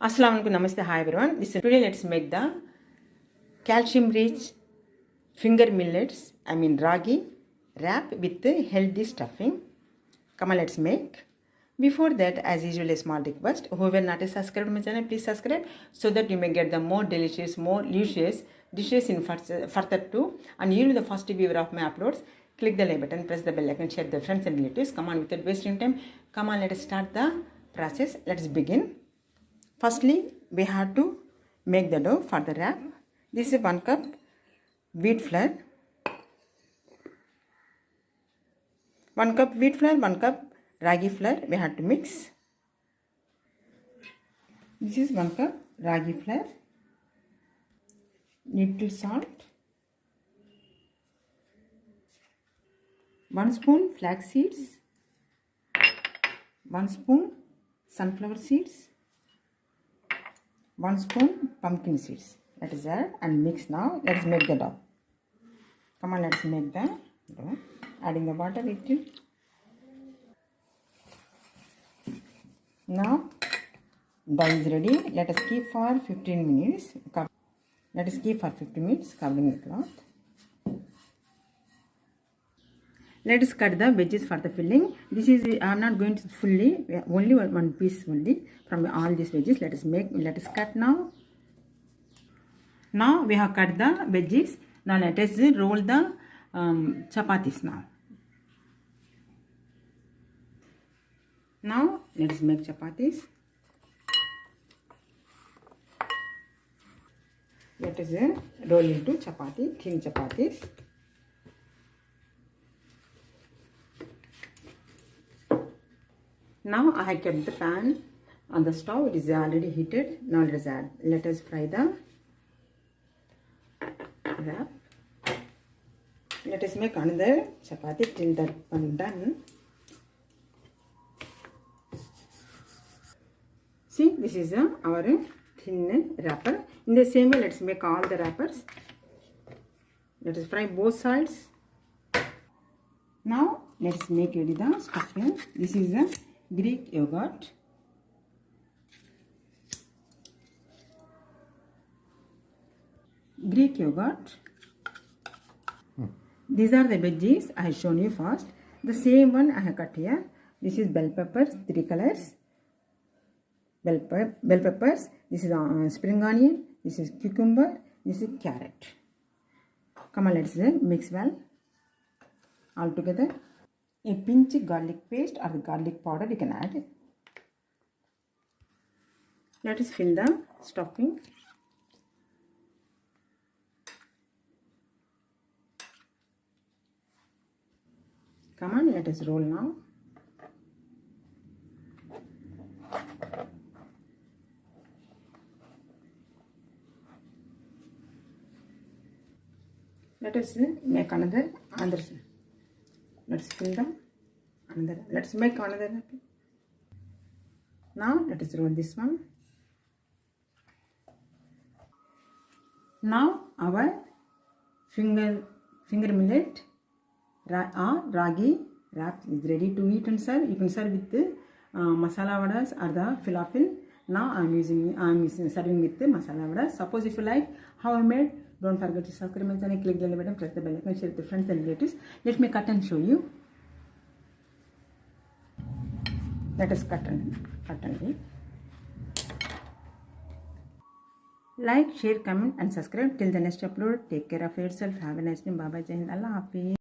Assalamu alaikum, namaste, hi everyone. Today let's make the calcium rich finger millets, ragi wrap with healthy stuffing. Come on, let's make. Before that, as usual, a small request. Whoever not is subscribed to my channel, please subscribe so that you may get the more delicious, more luscious dishes in further too. And you will be the first viewer of my uploads. Click the like button, press the bell icon, share the friends and relatives. Come on, without wasting time. Come on, let us start the process. Let's begin. Firstly, we have to make the dough for the wrap. This is 1 cup wheat flour. 1 cup wheat flour, 1 cup ragi flour we have to mix. This is 1 cup ragi flour. Little salt. 1 spoon flax seeds. 1 spoon sunflower seeds. 1 spoon pumpkin seeds. Let us add and mix now. Let's make the dough. Come on, let's make the dough. Adding the water little. Now dough is ready. Let us keep for 15 minutes. Let us keep for 15 minutes covering the cloth. Let us cut the veggies for the filling. This is I am not going to fully, only one piece only from all these veggies. Let us cut now. Now we have cut the veggies. Now let us roll the chapatis now. Now let us make chapatis. Let us roll into chapati, thin chapatis. Now I have kept the pan on the stove. It is already heated. Now let us fry the wrap. Let us make another chapati till that one done. See, this is our thin wrapper. In the same way, let's make all the wrappers. Let us fry both sides. Now let's make ready the stuffing. This is a Greek yogurt. Greek yogurt. These are the veggies I have shown you first. The same one I have cut here. This is bell peppers, 3 colors. Bell peppers. This is spring onion. This is cucumber. This is carrot. Come on, let's mix well all together. A pinch garlic paste or the garlic powder you can add. Let us fill the stuffing. Come on, let us roll now. Let us make another. Let's fill them. Let's make another. Now let us roll this one. Now our finger millet ragi wrap is ready to eat and serve. You can serve with the masala vadas or the falafel. Now I am serving with the masala vadas. Suppose if you like how I made, don't forget to subscribe my channel, click the like button, press the bell icon, share with your friends and relatives. Let me cut and show you. Let us cut and eat. Like, share, comment and subscribe. Till the next upload, take care of yourself. Have a nice day. Bye bye. Jai Hind. Allah Hafiz.